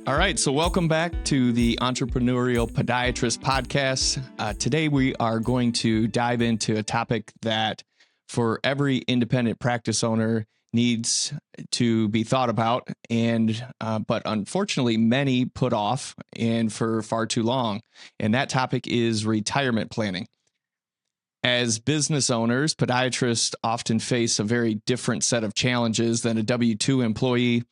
All right, so welcome back to the Entrepreneurial Podiatrist podcast. Today we are going to dive into a topic that for every independent practice owner needs to be thought about, and but unfortunately many put off and for far too long. And that topic is retirement planning. As business owners, podiatrists often face a very different set of challenges than a W-2 employee.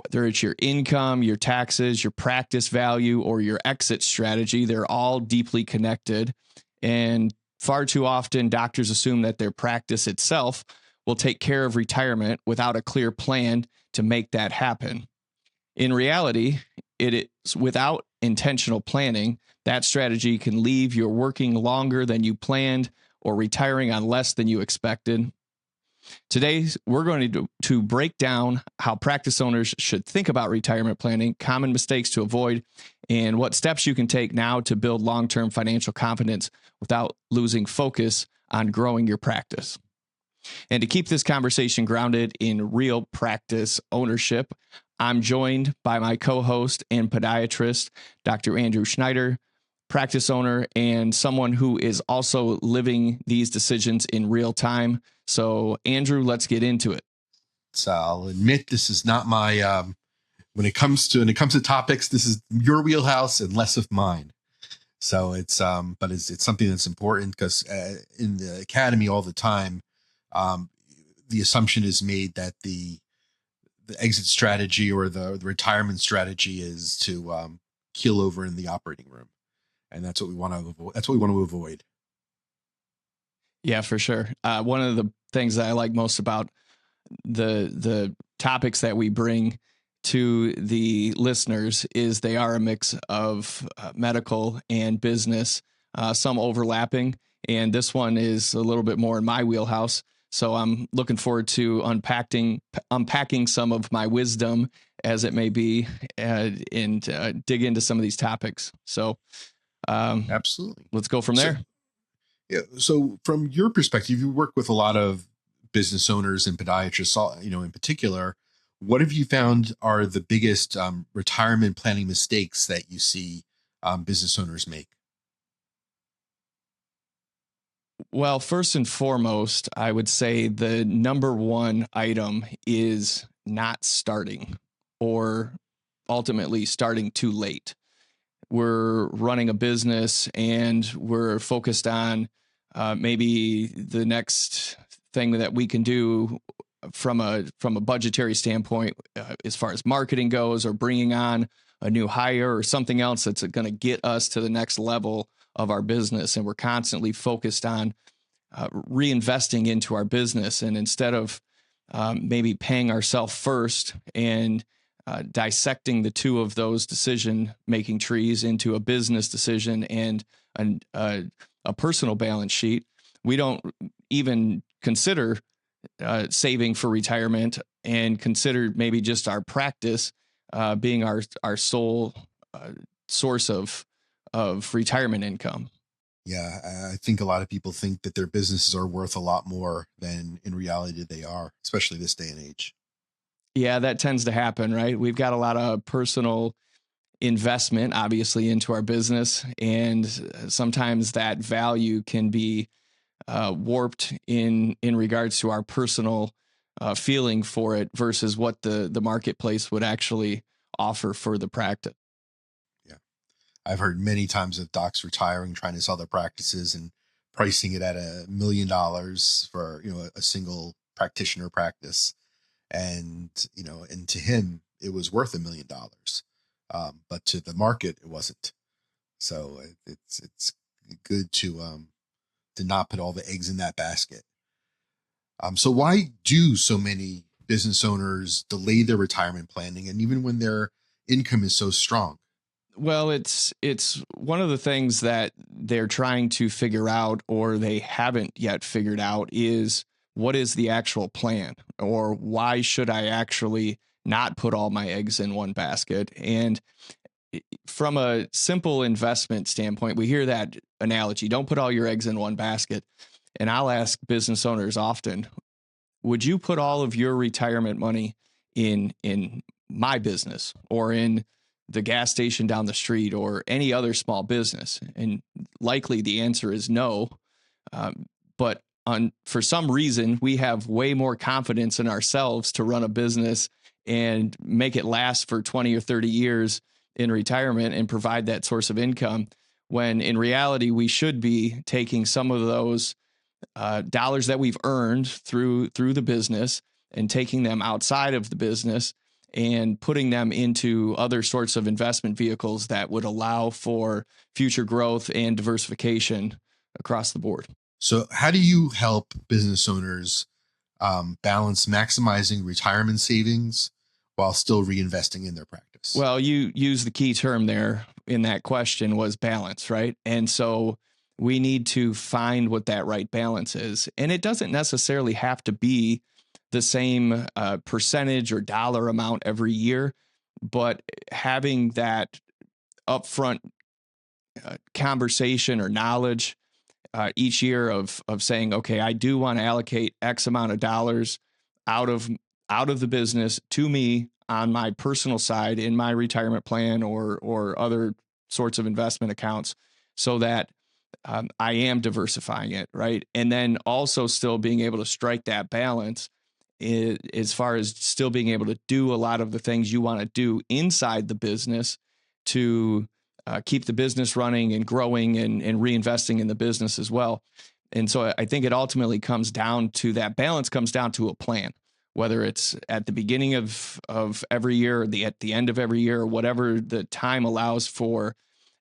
Whether it's your income, your taxes, your practice value, or your exit strategy, they're all deeply connected. And far too often, doctors assume that their practice itself will take care of retirement without a clear plan to make that happen. In reality, it is without intentional planning, that strategy can leave you working longer than you planned or retiring on less than you expected. Today, we're going to break down how practice owners should think about retirement planning, common mistakes to avoid, and what steps you can take now to build long-term financial confidence without losing focus on growing your practice. And to keep this conversation grounded in real practice ownership, I'm joined by my co-host and podiatrist, Dr. Andrew Schneider, practice owner and someone who is also living these decisions in real time. So, Andrew, let's get into it. So I'll admit this is not my when it comes to topics, this is your wheelhouse and less of mine. So it's but it's something that's important because in the academy all the time, the assumption is made that the exit strategy or the retirement strategy is to keel over in the operating room, and that's what we want to avoid. That's what we want to avoid. Yeah, for sure. One of the things that I like most about the topics that we bring to the listeners is they are a mix of medical and business, some overlapping, and this one is a little bit more in my wheelhouse. So I'm looking forward to unpacking some of my wisdom as it may be, and dig into some of these topics. So Absolutely, let's go from there. Yeah. So from your perspective, you work with a lot of business owners and podiatrists, in particular. What have you found are the biggest retirement planning mistakes that you see business owners make? Well, first and foremost, I would say the number one item is not starting, or ultimately starting too late. We're running a business and we're focused on maybe the next thing that we can do from a budgetary standpoint, as far as marketing goes, or bringing on a new hire or something else that's going to get us to the next level of our business. And we're constantly focused on reinvesting into our business. And instead of maybe paying ourselves first and dissecting the two of those decision-making trees into a business decision and a personal balance sheet, we don't even consider saving for retirement and consider maybe just our practice being our sole source of retirement income. Yeah, I think a lot of people think that their businesses are worth a lot more than in reality they are, especially this day and age. Yeah, that tends to happen, right? We've got a lot of personal investment, obviously, into our business, and sometimes that value can be warped in regards to our personal feeling for it versus what the marketplace would actually offer for the practice. Yeah, I've heard many times of docs retiring, trying to sell their practices and pricing it at $1 million for a single practitioner practice. And to him it was worth $1 million, but to the market it wasn't. So it's good to not put all the eggs in that basket. So why do so many business owners delay their retirement planning, and even when their income is so strong? Well, it's one of the things that they're trying to figure out, or they haven't yet figured out, is what is the actual plan, or why should I actually not put all my eggs in one basket? And from a simple investment standpoint, we hear that analogy, don't put all your eggs in one basket. And I'll ask business owners often, would you put all of your retirement money in my business or in the gas station down the street or any other small business? And likely the answer is no. But for some reason, we have way more confidence in ourselves to run a business and make it last for 20 or 30 years in retirement and provide that source of income, when in reality, we should be taking some of those dollars that we've earned through the business and taking them outside of the business and putting them into other sorts of investment vehicles that would allow for future growth and diversification across the board. So how do you help business owners balance maximizing retirement savings while still reinvesting in their practice? Well, you use the key term there in that question was balance, right? And so we need to find what that right balance is. And it doesn't necessarily have to be the same percentage or dollar amount every year, but having that upfront conversation or knowledge each year of saying, okay, I do want to allocate X amount of dollars out of the business to me on my personal side in my retirement plan or other sorts of investment accounts, so that I am diversifying it, right? And then also still being able to strike that balance as far as still being able to do a lot of the things you want to do inside the business to keep the business running and growing and reinvesting in the business as well. And so I think it ultimately comes down to that balance, comes down to a plan, whether it's at the beginning of every year or at the end of every year, or whatever the time allows for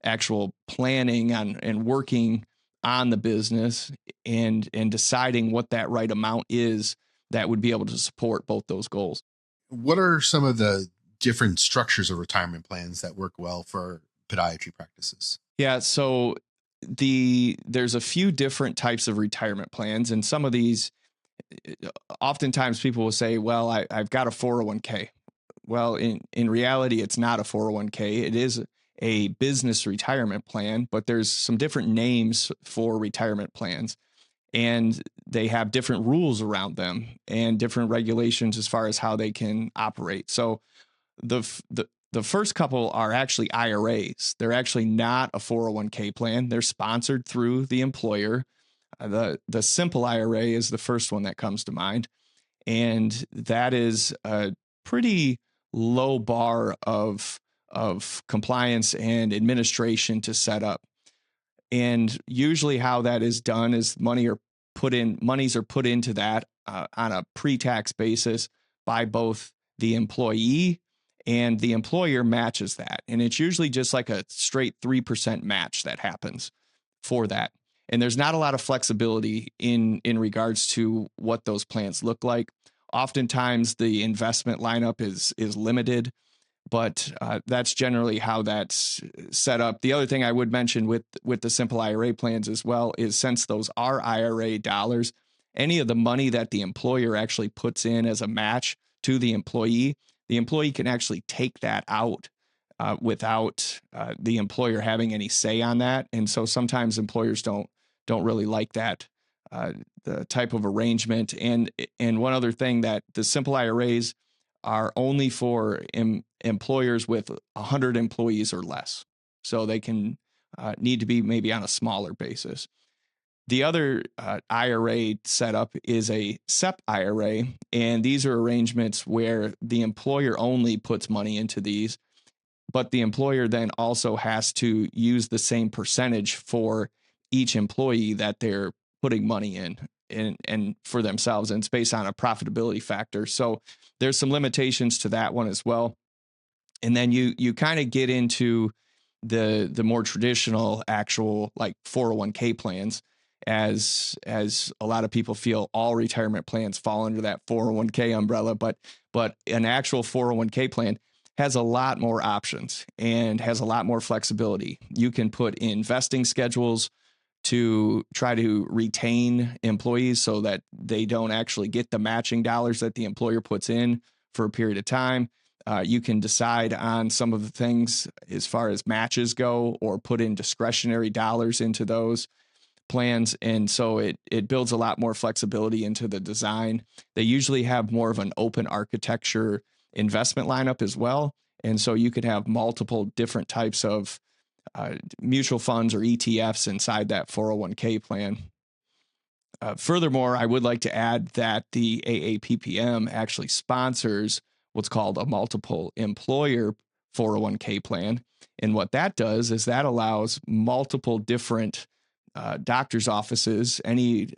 actual planning on and working on the business and deciding what that right amount is that would be able to support both those goals. What are some of the different structures of retirement plans that work well for podiatry practices? Yeah, so there's a few different types of retirement plans, and some of these, oftentimes people will say, well, I've got a 401k. Well, in reality, it's not a 401k. It is a business retirement plan, but there's some different names for retirement plans, and they have different rules around them and different regulations as far as how they can operate. So the first couple are actually IRAs. They're actually not a 401k plan. They're sponsored through the employer. The simple IRA is the first one that comes to mind, and that is a pretty low bar of compliance and administration to set up. And usually how that is done is monies are put into that on a pre-tax basis by both the employee, and the employer matches that. And it's usually just like a straight 3% match that happens for that. And there's not a lot of flexibility in regards to what those plans look like. Oftentimes the investment lineup is limited, but that's generally how that's set up. The other thing I would mention with the simple IRA plans as well is, since those are IRA dollars, any of the money that the employer actually puts in as a match to the employee can actually take that out without the employer having any say on that. And so sometimes employers don't really like that the type of arrangement. And one other thing, that the simple IRAs are only for employers with 100 employees or less. So they can need to be maybe on a smaller basis. The other IRA setup is a SEP IRA, and these are arrangements where the employer only puts money into these, but the employer then also has to use the same percentage for each employee that they're putting money in and for themselves, and it's based on a profitability factor. So there's some limitations to that one as well. And then you kind of get into the more traditional actual like 401k plans, as a lot of people feel all retirement plans fall under that 401k umbrella, but an actual 401k plan has a lot more options and has a lot more flexibility. You can put in vesting schedules to try to retain employees so that they don't actually get the matching dollars that the employer puts in for a period of time. You can decide on some of the things as far as matches go, or put in discretionary dollars into those plans. And so it builds a lot more flexibility into the design. They usually have more of an open architecture investment lineup as well. And so you could have multiple different types of mutual funds or ETFs inside that 401k plan. Furthermore, I would like to add that the AAPPM actually sponsors what's called a multiple employer 401k plan. And what that does is that allows multiple different doctor's offices, any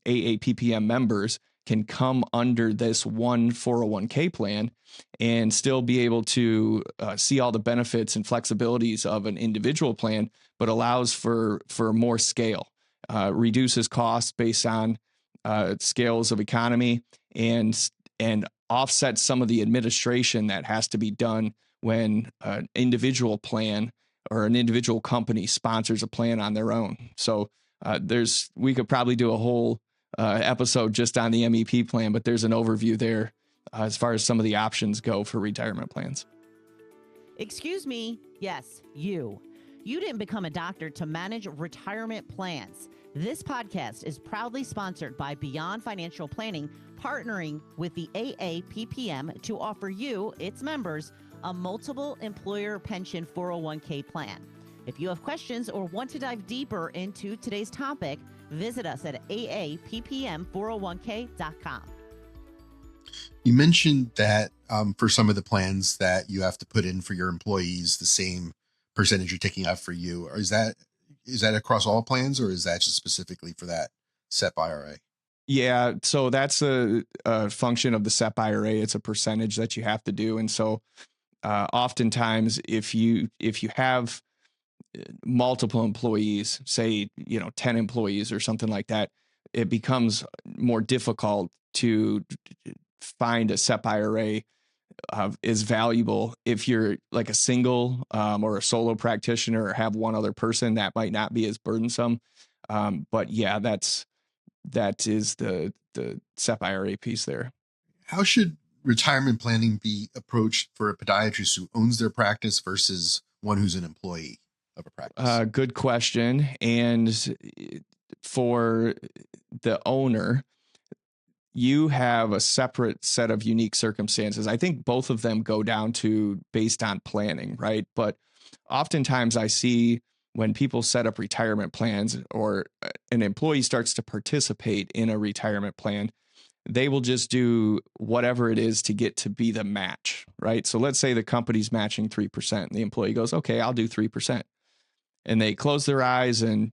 AAPPM members can come under this one 401k plan and still be able to see all the benefits and flexibilities of an individual plan, but allows for more scale, reduces costs based on scales of economy, and offsets some of the administration that has to be done when an individual plan or an individual company sponsors a plan on their own. So we could probably do a whole episode just on the MEP plan, but there's an overview there as far as some of the options go for retirement plans. Excuse me. Yes, you. You didn't become a doctor to manage retirement plans. This podcast is proudly sponsored by Beyond Financial Planning, partnering with the AAPPM to offer you, its members, a multiple employer pension 401k plan. If you have questions or want to dive deeper into today's topic, visit us at aappm401k.com. You mentioned that for some of the plans that you have to put in for your employees, the same percentage you're taking out for you. Or is that across all plans, or is that just specifically for that SEP IRA? Yeah, so that's a function of the SEP IRA. It's a percentage that you have to do. And so oftentimes if you have multiple employees, say, 10 employees or something like that, it becomes more difficult to find a SEP IRA is valuable. If you're like a single or a solo practitioner or have one other person, that might not be as burdensome. But yeah, that is the SEP IRA piece there. How should retirement planning be approached for a podiatrist who owns their practice versus one who's an employee of a practice? Good question. And for the owner, you have a separate set of unique circumstances. I think both of them go down to based on planning, right? But oftentimes I see when people set up retirement plans or an employee starts to participate in a retirement plan, they will just do whatever it is to get to be the match, right? So let's say the company's matching 3%. And the employee goes, okay, I'll do 3%. And they close their eyes and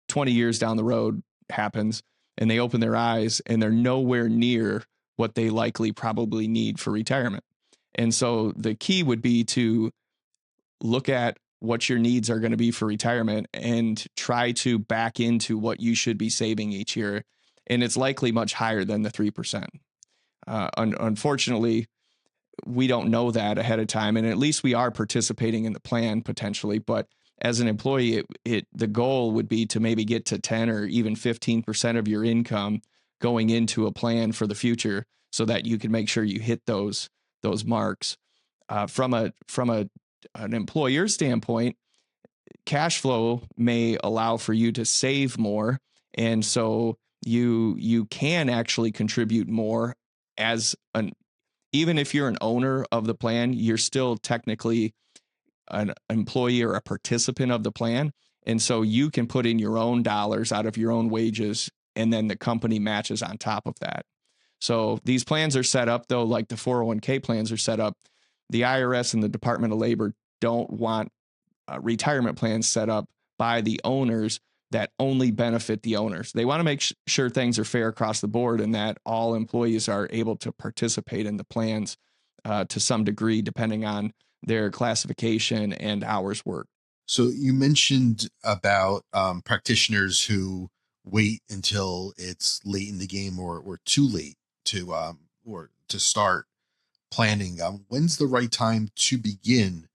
20 years down the road happens and they open their eyes and they're nowhere near what they likely probably need for retirement. And so the key would be to look at what your needs are going to be for retirement and try to back into what you should be saving each year. And it's likely much higher than the 3%. Unfortunately, we don't know that ahead of time. And at least we are participating in the plan potentially. But as an employee, the goal would be to maybe get to 10 or even 15% of your income going into a plan for the future so that you can make sure you hit those marks. From an employer standpoint, cash flow may allow for you to save more. And so you can actually contribute more even if you're an owner of the plan, you're still technically an employee or a participant of the plan. And so you can put in your own dollars out of your own wages, and then the company matches on top of that. So these plans are set up, though, like the 401k plans are set up. The IRS and the Department of Labor don't want retirement plans set up by the owners that only benefit the owners. They want to make sure things are fair across the board and that all employees are able to participate in the plans to some degree, depending on their classification and hours worked. So you mentioned about practitioners who wait until it's late in the game or too late to start planning. When's the right time to begin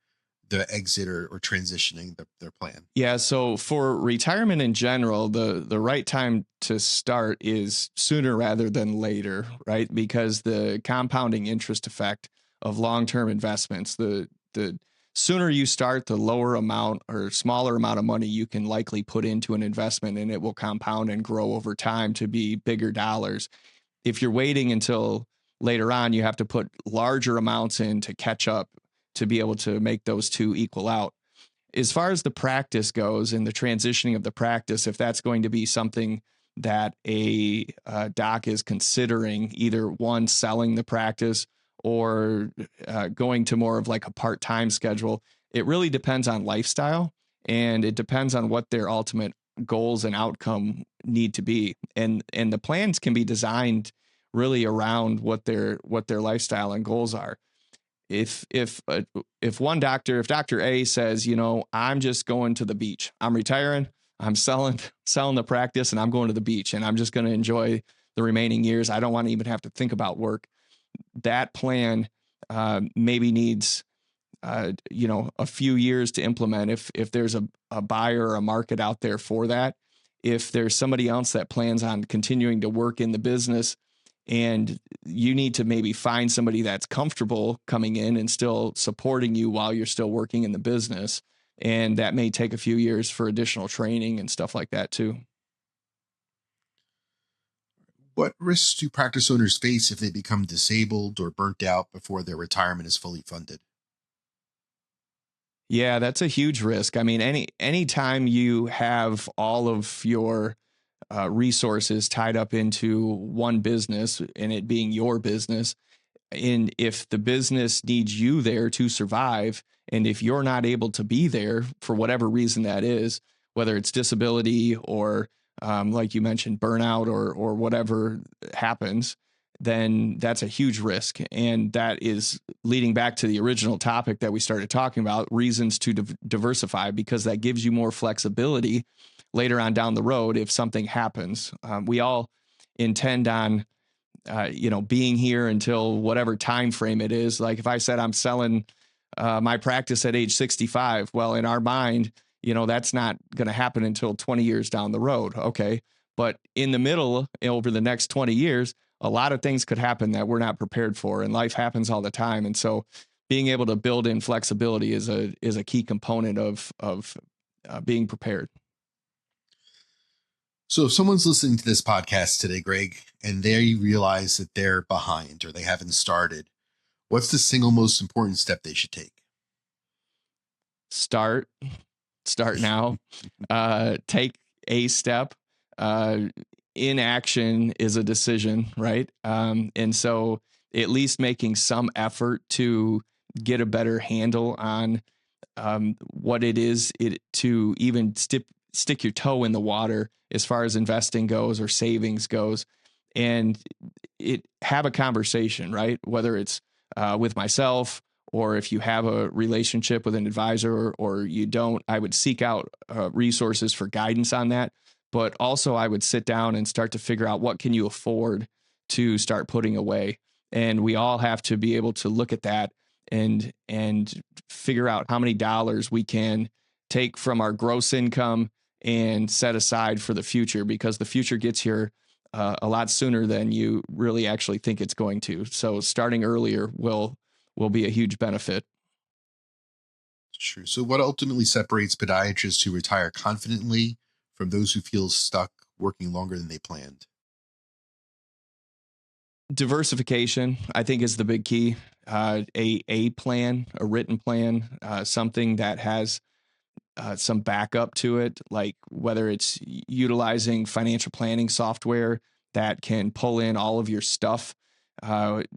the exit or transitioning their plan? Yeah. So for retirement in general, the right time to start is sooner rather than later, right? Because the compounding interest effect of long-term investments, the sooner you start, the lower amount or smaller amount of money you can likely put into an investment, and it will compound and grow over time to be bigger dollars. If you're waiting until later on, you have to put larger amounts in to catch up to be able to make those two equal out. As far as the practice goes and the transitioning of the practice, if that's going to be something that a doc is considering, either one, selling the practice or going to more of like a part-time schedule, it really depends on lifestyle, and it depends on what their ultimate goals and outcome need to be. And the plans can be designed really around what their lifestyle and goals are. If Dr. A says, I'm just going to the beach, I'm retiring, I'm selling the practice, and I'm going to the beach, and I'm just going to enjoy the remaining years, I don't want to even have to think about work. That plan maybe needs a few years to implement if there's a buyer or a market out there for that. If there's somebody else that plans on continuing to work in the business, and you need to maybe find somebody that's comfortable coming in and still supporting you while you're still working in the business. And that may take a few years for additional training and stuff like that too. What risks do practice owners face if they become disabled or burnt out before their retirement is fully funded? Yeah, that's a huge risk. I mean, any time you have all of your resources tied up into one business and it being your business, and if the business needs you there to survive, and if you're not able to be there for whatever reason that is, whether it's disability or like you mentioned, burnout or whatever happens, then that's a huge risk. And that is leading back to the original topic that we started talking about, reasons to diversify, because that gives you more flexibility later on down the road if something happens. We all intend on being here until whatever time frame it is. Like if I said I'm selling my practice at age 65, well, in our mind, that's not going to happen until 20 years down the road. Okay. But in the middle, over the next 20 years, a lot of things could happen that we're not prepared for, and life happens all the time. And so being able to build in flexibility is a key component of being prepared. So if someone's listening to this podcast today, Greg, and they realize that they're behind or they haven't started, what's the single most important step they should take? Start now. Take a step. Inaction is a decision, right? And so at least making some effort to get a better handle on what it is to even stick your toe in the water as far as investing goes or savings goes, and have a conversation, right? Whether it's with myself, or if you have a relationship with an advisor or you don't, I would seek out resources for guidance on that. But also I would sit down and start to figure out what can you afford to start putting away. And we all have to be able to look at that and figure out how many dollars we can take from our gross income and set aside for the future, because the future gets here a lot sooner than you really actually think it's going to. So starting earlier will be a huge benefit. True. So what ultimately separates podiatrists who retire confidently from those who feel stuck working longer than they planned? Diversification, I think, is the big key. A plan, a written plan, something that has some backup to it, like whether it's utilizing financial planning software that can pull in all of your stuff.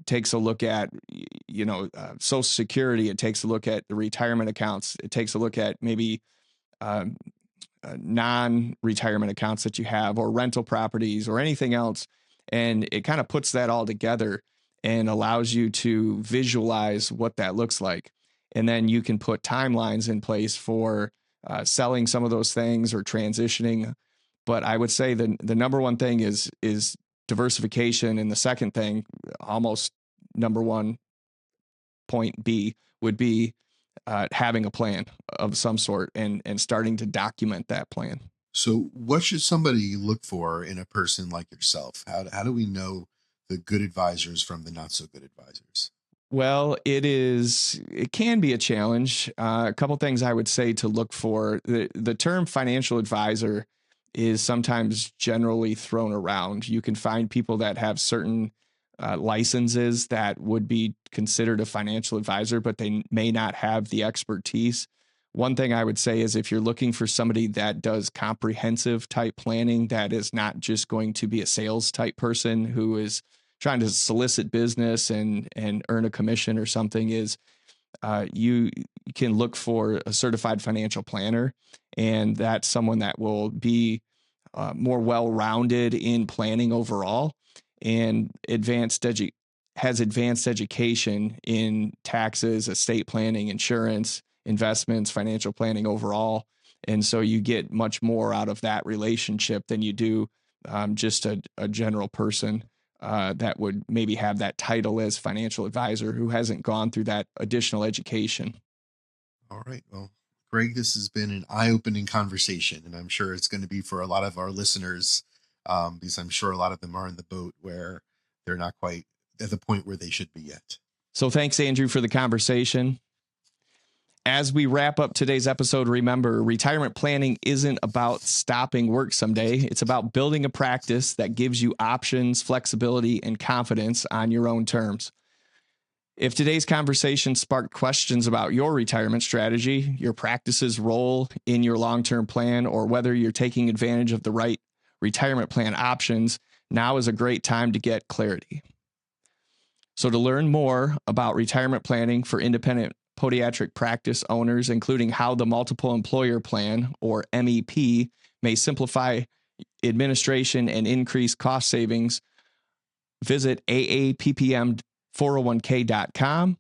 Takes a look at, Social Security. It takes a look at the retirement accounts. It takes a look at maybe non-retirement accounts that you have, or rental properties, or anything else. And it kind of puts that all together and allows you to visualize what that looks like. And then you can put timelines in place for selling some of those things or transitioning. But I would say the number one thing is diversification. And the second thing, almost number one, point B, would be having a plan of some sort and starting to document that plan. So what should somebody look for in a person like yourself? How do we know the good advisors from the not so good advisors? Well, it can be a challenge. A couple things I would say to look for. The term financial advisor is sometimes generally thrown around. You can find people that have certain licenses that would be considered a financial advisor, but they may not have the expertise. One thing I would say is if you're looking for somebody that does comprehensive type planning, that is not just going to be a sales type person who is trying to solicit business and earn a commission or something, is you can look for a certified financial planner, and that's someone that will be more well-rounded in planning overall and has advanced education in taxes, estate planning, insurance, investments, financial planning overall. And so you get much more out of that relationship than you do just a general person that would maybe have that title as financial advisor who hasn't gone through that additional education. All right. Well, Greg, this has been an eye-opening conversation, and I'm sure it's going to be for a lot of our listeners, because I'm sure a lot of them are in the boat where they're not quite at the point where they should be yet. So thanks, Andrew, for the conversation. As we wrap up today's episode, remember, retirement planning isn't about stopping work someday. It's about building a practice that gives you options, flexibility, and confidence on your own terms. If today's conversation sparked questions about your retirement strategy, your practice's role in your long-term plan, or whether you're taking advantage of the right retirement plan options, now is a great time to get clarity. So to learn more about retirement planning for independent podiatric practice owners, including how the multiple employer plan, or MEP, may simplify administration and increase cost savings, visit AAPPM401k.com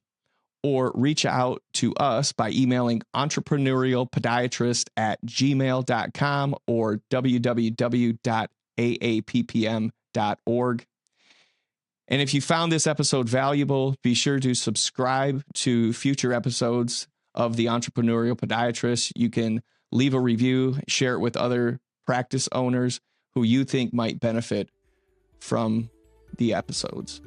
or reach out to us by emailing entrepreneurialpodiatrist@gmail.com or www.aappm.org. And if you found this episode valuable, be sure to subscribe to future episodes of the Entrepreneurial Podiatrist. You can leave a review, share it with other practice owners who you think might benefit from the episodes.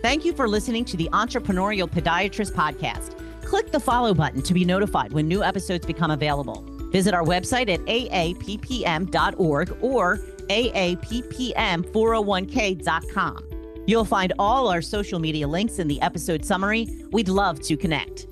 Thank you for listening to the Entrepreneurial Podiatrist podcast. Click the follow button to be notified when new episodes become available. Visit our website at aappm.org or aappm401k.com. You'll find all our social media links in the episode summary. We'd love to connect.